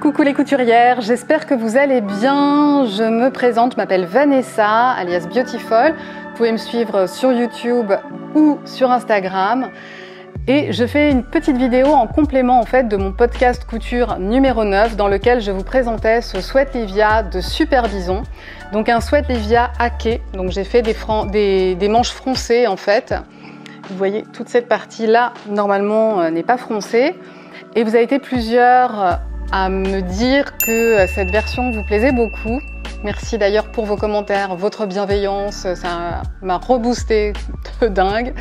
Coucou les couturières, j'espère que vous allez bien. Je me présente, je m'appelle Vanessa, alias Beautiful. Vous pouvez me suivre sur YouTube ou sur Instagram. Et je fais une petite vidéo en complément en fait de mon podcast couture numéro 9 dans lequel je vous présentais ce sweat Livia de Super Bison. Donc un sweat Livia hacké, donc j'ai fait des manches froncées en fait. Vous voyez, toute cette partie-là, normalement, n'est pas froncée. Et vous avez été plusieurs à me dire que cette version vous plaisait beaucoup. Merci d'ailleurs pour vos commentaires, votre bienveillance, ça m'a reboosté de dingue.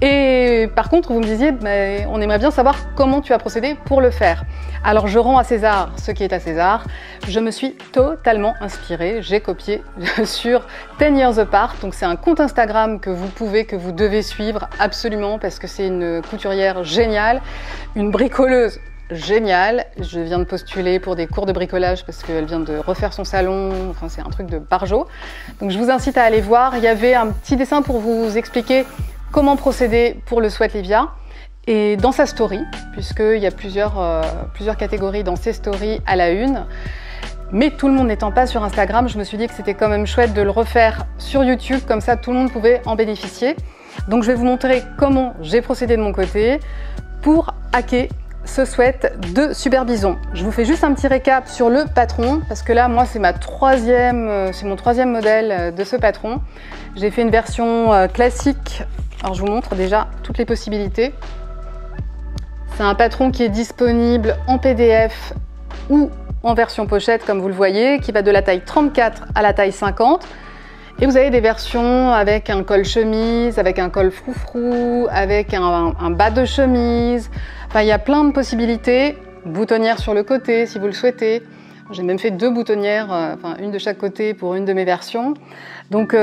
Et par contre, vous me disiez, on aimerait bien savoir comment tu as procédé pour le faire. Alors je rends à César ce qui est à César. Je me suis totalement inspirée, j'ai copié sur 10 Years Apart. Donc c'est un compte Instagram que vous devez suivre absolument parce que c'est une couturière géniale, une bricoleuse géniale. Je viens de postuler pour des cours de bricolage parce qu'elle vient de refaire son salon, enfin c'est un truc de barjo. Donc je vous incite à aller voir. Il y avait un petit dessin pour vous expliquer comment procéder pour le sweat Livia et dans sa story, puisqu'il y a plusieurs catégories dans ses stories à la une. Mais tout le monde n'étant pas sur Instagram, je me suis dit que c'était quand même chouette de le refaire sur YouTube, comme ça tout le monde pouvait en bénéficier. Donc je vais vous montrer comment j'ai procédé de mon côté pour hacker ce sweat de Super Bison. Je vous fais juste un petit récap sur le patron, parce que là, moi, c'est mon troisième modèle de ce patron. J'ai fait une version classique. Alors, je vous montre déjà toutes les possibilités. C'est un patron qui est disponible en PDF ou en version pochette, comme vous le voyez, qui va de la taille 34 à la taille 50. Et vous avez des versions avec un col chemise, avec un col froufrou, avec un bas de chemise. Enfin, il y a plein de possibilités. Boutonnière sur le côté, si vous le souhaitez. J'ai même fait 2 boutonnières, une de chaque côté pour une de mes versions. Donc,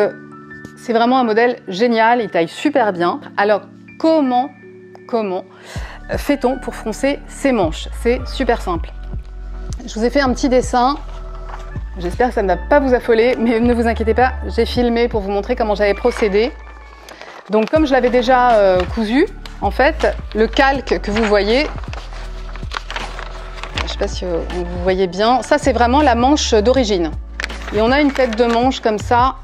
c'est vraiment un modèle génial, il taille super bien. Alors, comment fait-on pour froncer ces manches? C'est super simple. Je vous ai fait un petit dessin. J'espère que ça ne va pas vous affoler, mais ne vous inquiétez pas, j'ai filmé pour vous montrer comment j'avais procédé. Donc comme je l'avais déjà cousu, en fait, le calque que vous voyez, je ne sais pas si vous voyez bien, ça c'est vraiment la manche d'origine. Et on a une tête de manche comme ça,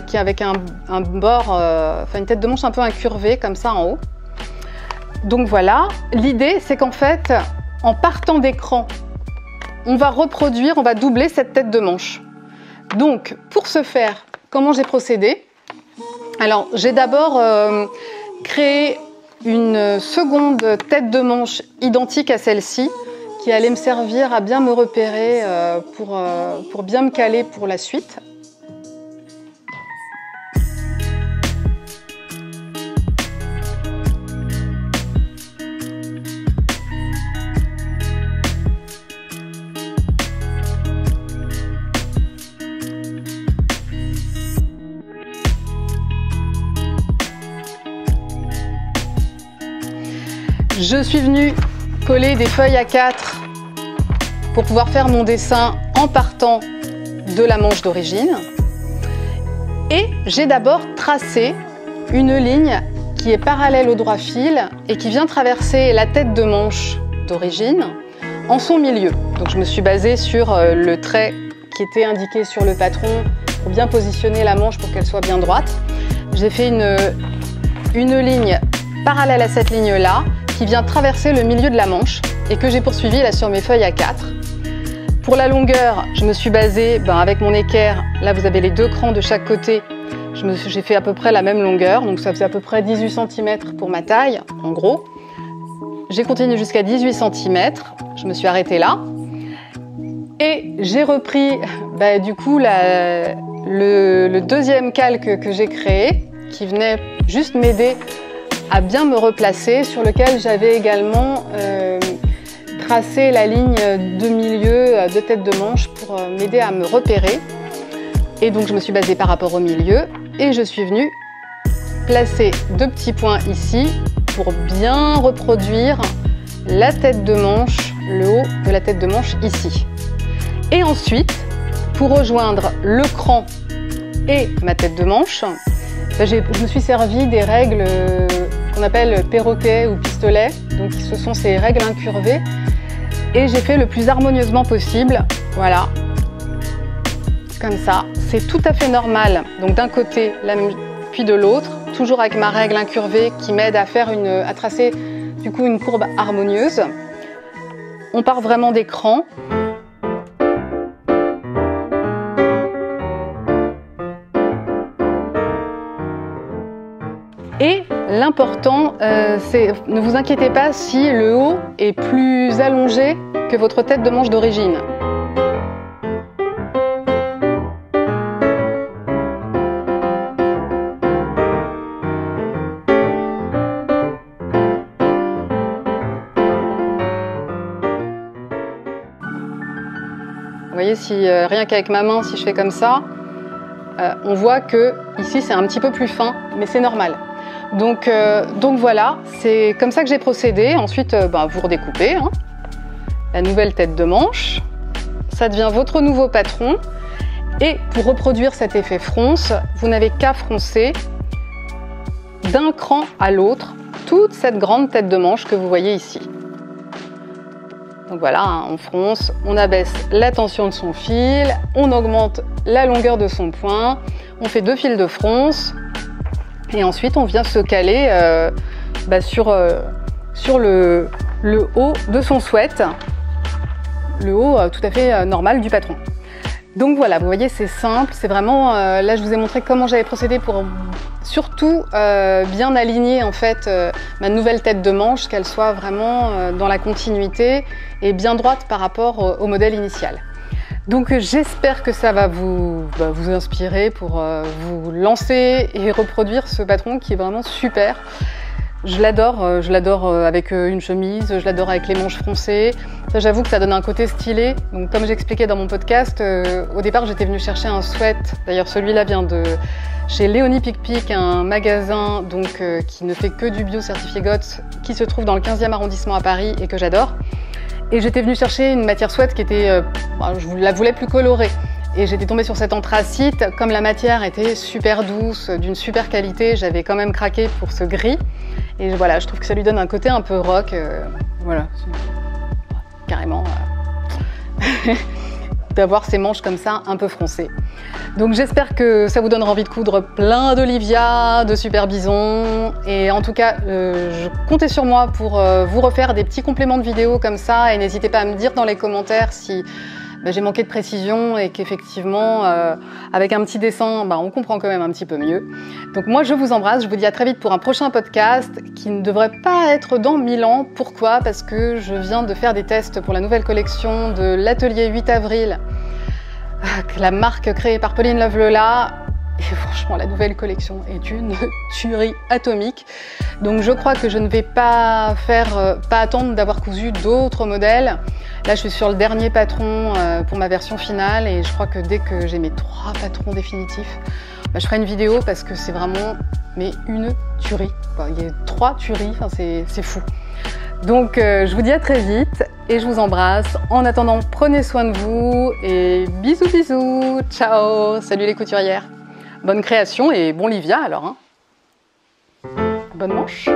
qui est avec un bord, une tête de manche un peu incurvée comme ça en haut. Donc voilà, l'idée c'est qu'en fait, en partant d'écran, on va doubler cette tête de manche. Donc, pour ce faire, comment j'ai procédé? Alors, j'ai d'abord créé une seconde tête de manche identique à celle-ci, qui allait me servir à bien me repérer pour bien me caler pour la suite. Je suis venue coller des feuilles A4 pour pouvoir faire mon dessin en partant de la manche d'origine. Et j'ai d'abord tracé une ligne qui est parallèle au droit fil et qui vient traverser la tête de manche d'origine en son milieu. Donc je me suis basée sur le trait qui était indiqué sur le patron pour bien positionner la manche pour qu'elle soit bien droite. J'ai fait une ligne parallèle à cette ligne-là, qui vient traverser le milieu de la manche et que j'ai poursuivi là sur mes feuilles A4. Pour la longueur, je me suis basée avec mon équerre. Là, vous avez les 2 crans de chaque côté. J'ai fait à peu près la même longueur, donc ça faisait à peu près 18 cm pour ma taille, en gros. J'ai continué jusqu'à 18 cm. Je me suis arrêtée là. Et j'ai repris du coup le deuxième calque que j'ai créé, qui venait juste m'aider à bien me replacer, sur lequel j'avais également tracé la ligne de milieu de tête de manche pour m'aider à me repérer. Et donc je me suis basée par rapport au milieu et je suis venue placer 2 petits points ici pour bien reproduire la tête de manche, le haut de la tête de manche ici. Et ensuite, pour rejoindre le cran et ma tête de manche, je me suis servi des règles qu'on appelle perroquet ou pistolet. Donc ce sont ces règles incurvées Et j'ai fait le plus harmonieusement possible, voilà, comme ça. C'est tout à fait normal, donc d'un côté, puis de l'autre, toujours avec ma règle incurvée qui m'aide à faire à tracer du coup une courbe harmonieuse. On part vraiment d'écran. Et l'important, c'est ne vous inquiétez pas si le haut est plus allongé que votre tête de manche d'origine. Vous voyez, si rien qu'avec ma main, si je fais comme ça, on voit que ici c'est un petit peu plus fin, mais c'est normal. Donc voilà, c'est comme ça que j'ai procédé. Ensuite, vous redécoupez hein, la nouvelle tête de manche. Ça devient votre nouveau patron. Et pour reproduire cet effet fronce, vous n'avez qu'à froncer d'un cran à l'autre toute cette grande tête de manche que vous voyez ici. Donc voilà, hein, on fronce, on abaisse la tension de son fil, on augmente la longueur de son point, on fait 2 fils de fronce. Et ensuite, on vient se caler sur le haut de son sweat, le haut tout à fait normal du patron. Donc voilà, vous voyez, c'est simple, c'est vraiment... là, je vous ai montré comment j'avais procédé pour surtout bien aligner en fait ma nouvelle tête de manche, qu'elle soit vraiment dans la continuité et bien droite par rapport au modèle initial. Donc j'espère que ça va vous inspirer pour vous lancer et reproduire ce patron qui est vraiment super. Je l'adore avec une chemise, je l'adore avec les manches froncées. J'avoue que ça donne un côté stylé. Donc comme j'expliquais dans mon podcast, au départ j'étais venue chercher un sweat. D'ailleurs celui-là vient de chez Léonie Pic-Pic, un magasin donc, qui ne fait que du bio certifié GOTS, qui se trouve dans le 15e arrondissement à Paris et que j'adore. Et j'étais venue chercher une matière sweat qui était, je la voulais plus colorée. Et j'étais tombée sur cet anthracite. Comme la matière était super douce, d'une super qualité, j'avais quand même craqué pour ce gris. Et voilà, je trouve que ça lui donne un côté un peu rock. Voilà, carrément. D'avoir ces manches comme ça, un peu froncées. Donc j'espère que ça vous donnera envie de coudre plein d'Olivia, de Super Bison. Et en tout cas, je comptais sur moi pour vous refaire des petits compléments de vidéos comme ça. Et n'hésitez pas à me dire dans les commentaires si j'ai manqué de précision et qu'effectivement, avec un petit dessin, on comprend quand même un petit peu mieux. Donc moi, je vous embrasse. Je vous dis à très vite pour un prochain podcast qui ne devrait pas être dans 1000 ans. Pourquoi? Parce que je viens de faire des tests pour la nouvelle collection de l'atelier 8 avril, la marque créée par Pauline Love-Lola. Et franchement, la nouvelle collection est une tuerie atomique. Donc je crois que je ne vais pas attendre d'avoir cousu d'autres modèles. Là, je suis sur le dernier patron pour ma version finale et je crois que dès que j'ai mes 3 patrons définitifs, je ferai une vidéo parce que c'est vraiment une tuerie. Il y a 3 tueries, c'est fou. Donc je vous dis à très vite et je vous embrasse. En attendant, prenez soin de vous et bisous bisous, ciao, salut les couturières. Bonne création et bon Livia alors. Hein. Bonne manche.